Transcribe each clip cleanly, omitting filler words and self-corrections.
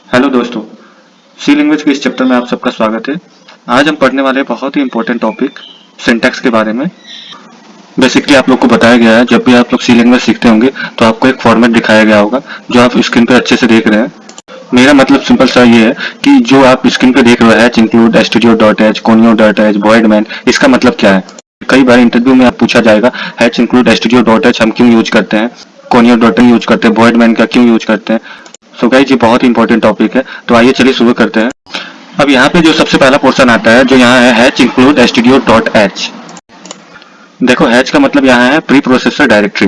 Hello दोस्तों, सी language के इस चैप्टर में आप सबका स्वागत है। आज हम पढ़ने वाले हैं बहुत ही इंपॉर्टेंट टॉपिक सिंटैक्स के बारे में। बेसिकली आप लोग को बताया गया है, जब भी आप लोग सी लैंग्वेज सीखते होंगे तो आपको एक फॉर्मेट दिखाया गया होगा जो आप स्क्रीन पे अच्छे से देख रहे हैं। मेरा मतलब सिंपल सा ये है कि जो आप स्क्रीन पे देख रहे हो hatch include studio dot H conio dot H void main, इसका मतलब क्या है। कई बार इंटरव्यू में आप पूछा जाएगा hatch include studio dot H हम क्यों यूज करते हैं, कोनियो डॉट यूज करते हैं, वॉइड मैन का क्यों यूज करते हैं। सो गाइस, ये बहुत ही इंपॉर्टेंट टॉपिक है, तो आइए चलिए शुरू करते हैं। अब यहाँ पे जो सबसे पहला पोर्शन आता है जो यहाँ है hatch include studio dot H. देखो, हैच का मतलब यहाँ है pre processor directory.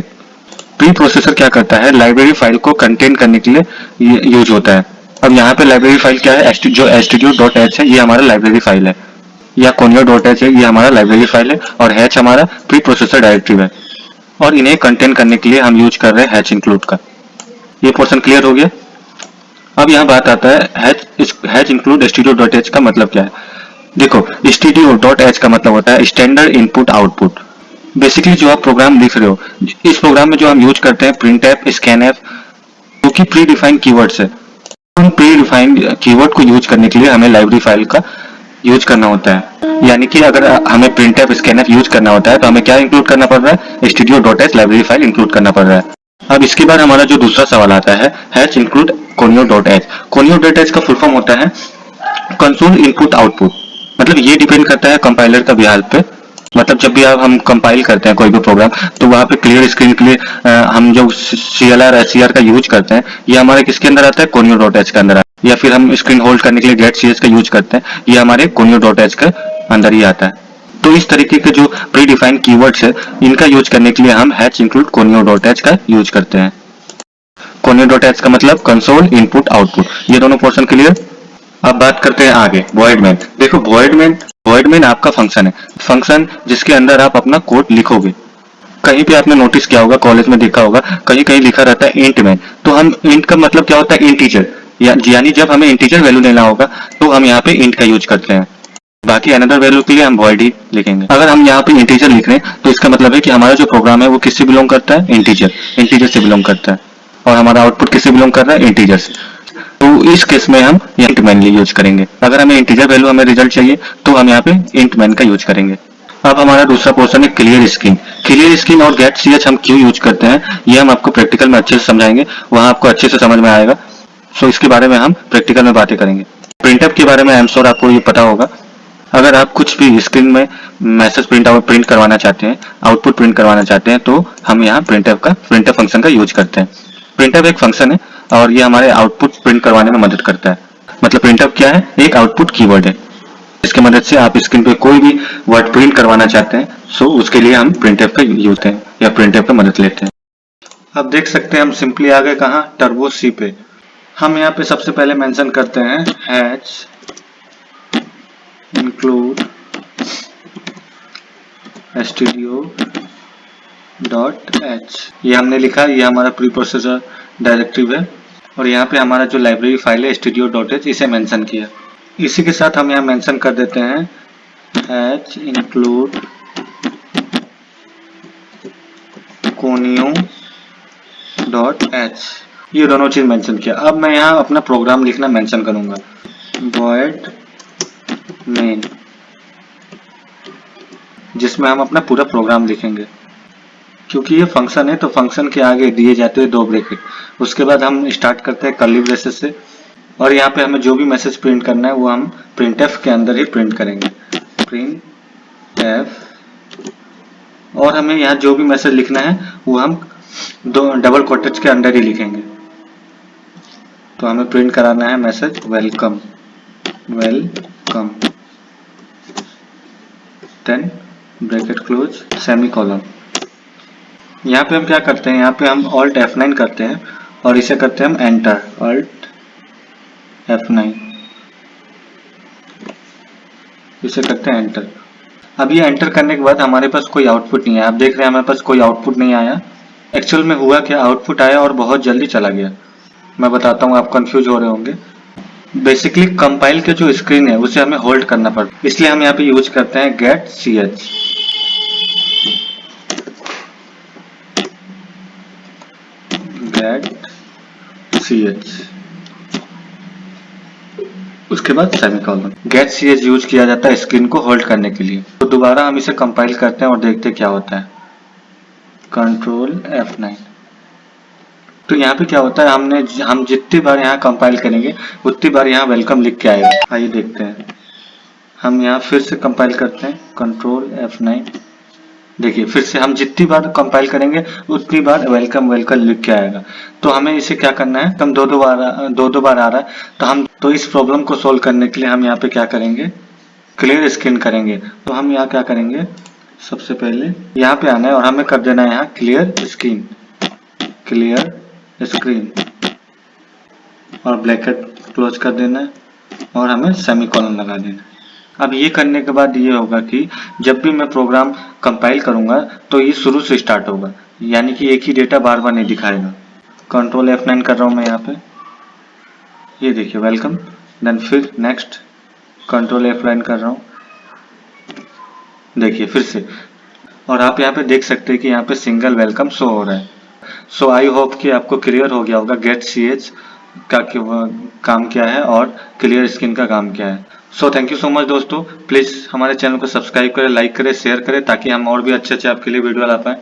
Pre processor क्या करता है, लाइब्रेरी फाइल को कंटेन करने के लिए यूज होता है। अब यहाँ पे लाइब्रेरी फाइल क्या है, जो स्टूडियो डॉट एच है ये हमारा लाइब्रेरी फाइल है, या कोनियो डॉट एच है ये हमारा लाइब्रेरी फाइल है, और हैच हमारा प्री प्रोसेसर डायरेक्टरी है। और इन्हें कंटेन करने के लिए हम यूज कर रहे हैं हैच इंक्लूड का। ये पोर्शन क्लियर हो गया। अब यहाँ बात आता है hatch include studio dot H का मतलब क्या है। देखो, स्टूडियो डॉट एच का मतलब होता है स्टैंडर्ड इनपुट आउटपुट। बेसिकली जो आप प्रोग्राम लिख रहे हो, इस प्रोग्राम में जो हम यूज करते हैं प्रिंट एफ, स्कैन एफ, जो कि प्री डिफाइंड कीवर्ड्स है। उन प्री डिफाइंड कीवर्ड को यूज करने के लिए हमें लाइब्रेरी फाइल का यूज करना होता है। यानी कि अगर हमें print F, scan F use करना होता है तो हमें क्या इंक्लूड करना पड़ रहा है, studio dot H library file include करना पड़ रहा है। अब इसके बाद हमारा जो दूसरा सवाल आता है hatch include conio dot H. Conio dot H का फुल फॉर्म होता है कंसोल इनपुट आउटपुट। मतलब ये डिपेंड करता है कंपाइलर का बिहार पे। मतलब जब भी हम कंपाइल करते हैं कोई भी प्रोग्राम, तो वहाँ पे क्लियर स्क्रीन के लिए हम जो CLR SCR का यूज करते हैं ये हमारे किसके अंदर आता है, कोनियो डॉट एच के अंदर आता है। या फिर हम स्क्रीन होल्ड करने के लिए गेट CS का यूज करते हैं, ये हमारे कोनियो डॉट एच के अंदर ही आता है। तो इस तरीके के जो प्री डिफाइंड कीवर्ड्स है इनका यूज करने के लिए हम hatch include conio dot H का यूज करते हैं। कोनियो डॉट एच का मतलब कंसोल इनपुट आउटपुट। ये दोनों पोर्शन क्लियर। अब बात करते हैं आगे वॉइड मैन। देखो, वॉइड मैन आपका फंक्शन है, फंक्शन जिसके अंदर आप अपना कोड लिखोगे। कहीं पे आपने नोटिस किया होगा, कॉलेज में देखा होगा, कहीं कहीं लिखा रहता है इंट मैन। तो हम इंट का मतलब क्या होता है, इंटीजर। यानी जब हमें इंटीजर वैल्यू लेना होगा तो हम यहाँ पे इंट का यूज करते हैं। बाकी अनदर वैल्यू के लिए हम वॉइड ही लिखेंगे। अगर हम यहाँ पे इंटीजर लिख रहे हैं तो इसका मतलब है कि हमारा जो प्रोग्राम है वो किससे बिलोंग करता है, इंटीजर से बिलोंग करता है। और हमारा आउटपुट किससे बिलोंग कर रहा है, इंटीजर से। तो इस केस में हम इंट मैन यूज करेंगे। अगर हमें इंटीजर वैल्यू हमें रिजल्ट चाहिए तो हम यहाँ पे इंट मैन का यूज करेंगे। अब हमारा दूसरा पोर्शन है क्लियर स्क्रीन। क्लियर स्क्रीन और गेट ch हम क्यों यूज करते हैं ये हम आपको प्रैक्टिकल में अच्छे से समझाएंगे, वहां आपको अच्छे से समझ में आएगा। सो इसके बारे में हम प्रैक्टिकल में बातें करेंगे। प्रिंटअप के बारे में आई एम श्योर आपको ये पता होगा। अगर आप कुछ भी स्क्रीन में मैसेज प्रिंट करवाना चाहते हैं, आउटपुट प्रिंट करवाना चाहते हैं, तो हम यहाँ प्रिंटअप फंक्शन का यूज करते हैं। प्रिंटअप एक फंक्शन है और ये हमारे आउटपुट प्रिंट करवाने में मदद करता है। मतलब प्रिंटअप क्या है, एक आउटपुट कीवर्ड है इसकी मदद से आप स्क्रीन पे कोई भी वर्ड प्रिंट करवाना चाहते हैं, सो उसके लिए हम प्रिंटअप का यूज करते हैं या प्रिंटअप का मदद लेते हैं। अब देख सकते हैं हम सिंपली आ गए कहाँ, टर्बो सी पे। हम यहाँ पे सबसे पहले मेंशन करते हैं hatch include studio dot H. ये हमने लिखा, ये हमारा प्री प्रोसेसर डायरेक्टिव है और यहाँ पे हमारा जो लाइब्रेरी फाइल है स्टूडियो डॉट एच, इसे मेंशन किया। इसी के साथ हम यहाँ मेंशन कर देते हैं hatch include conio dot H. ये दोनों चीज मेंशन किया। अब मैं यहाँ अपना प्रोग्राम लिखना मेंशन करूंगा, वॉइड मेन, जिसमें हम अपना पूरा प्रोग्राम लिखेंगे। क्योंकि ये फंक्शन है तो फंक्शन के आगे दिए जाते हैं 2 ब्रैकेट, उसके बाद हम स्टार्ट करते हैं कर्ली ब्रेसेस से। और यहाँ पे हमें जो भी मैसेज प्रिंट करना है वो हम प्रिंटफ के अंदर ही प्रिंट करेंगे, प्रिंटफ। और हमें यहाँ जो भी मैसेज लिखना है वो हम 2 डबल कोटेज के अंदर ही लिखेंगे। तो हमें प्रिंट कराना है message welcome, welcome, then bracket close, semicolon. यहाँ पे हम क्या करते हैं, यहाँ पे हम Alt F9 करते हैं और इसे करते हैं हम एंटर, Alt F9, इसे करते हैं एंटर। अब ये एंटर करने के बाद हमारे पास कोई आउटपुट नहीं है। आप देख रहे हैं हमारे पास कोई आउटपुट नहीं आया। एक्चुअल में हुआ क्या, आउटपुट आया और बहुत जल्दी चला गया। मैं बताता हूँ, आप कंफ्यूज हो रहे होंगे। बेसिकली कंपाइल के जो स्क्रीन है उसे हमें होल्ड करना पड़ता है, इसलिए हम यहाँ पे यूज करते हैं गेट ch। Gate ch। उसके बाद सेमीकोलन। गेट सीएच यूज किया जाता है स्क्रीन को होल्ड करने के लिए। तो दोबारा हम इसे कंपाइल करते हैं और देखते हैं क्या होता है। Control F9। तो यहाँ पे क्या होता है, हम जितनी बार यहाँ कंपाइल करेंगे उतनी बार यहाँ वेलकम लिख के आएगा। आइए देखते हैं। हम यहाँ फिर से कंपाइल करते हैं, कंट्रोल F9। देखिए फिर से हम जितनी बार कंपाइल करेंगे उतनी बार वेलकम वेलकम लिख के आएगा। तो हमें इसे क्या करना है, हम दो दो बार आ रहा है, तो इस प्रॉब्लम को सोल्व करने के लिए हम यहाँ पे क्या करेंगे, क्लियर स्क्रीन करेंगे। तो हम यहाँ क्या करेंगे, सबसे पहले यहाँ पे आना है और हमें कर देना है यहाँ क्लियर स्क्रीन, क्लियर स्क्रीन और ब्रैकेट क्लोज कर देना है और हमें सेमीकोलन लगा देना है। अब ये करने के बाद ये होगा कि जब भी मैं प्रोग्राम कंपाइल करूंगा तो ये शुरू से स्टार्ट होगा, यानी कि एक ही डेटा बार बार नहीं दिखाएगा। कंट्रोल F9 कर रहा हूं मैं यहाँ पे, ये देखिए वेलकम, देन फिर नेक्स्ट कंट्रोल F9 कर रहा हूँ, देखिए फिर से। और आप यहाँ पे देख सकते हैं कि यहाँ पे सिंगल वेलकम शो हो रहा है। सो आई होप कि आपको क्लियर हो गया होगा गेट सीएच का काम क्या है और क्लियर स्क्रीन का काम क्या है। So thank you so much दोस्तों, प्लीज हमारे चैनल को सब्सक्राइब करें, लाइक करें, शेयर करें ताकि हम और भी अच्छे आपके लिए वीडियो ला पाएं।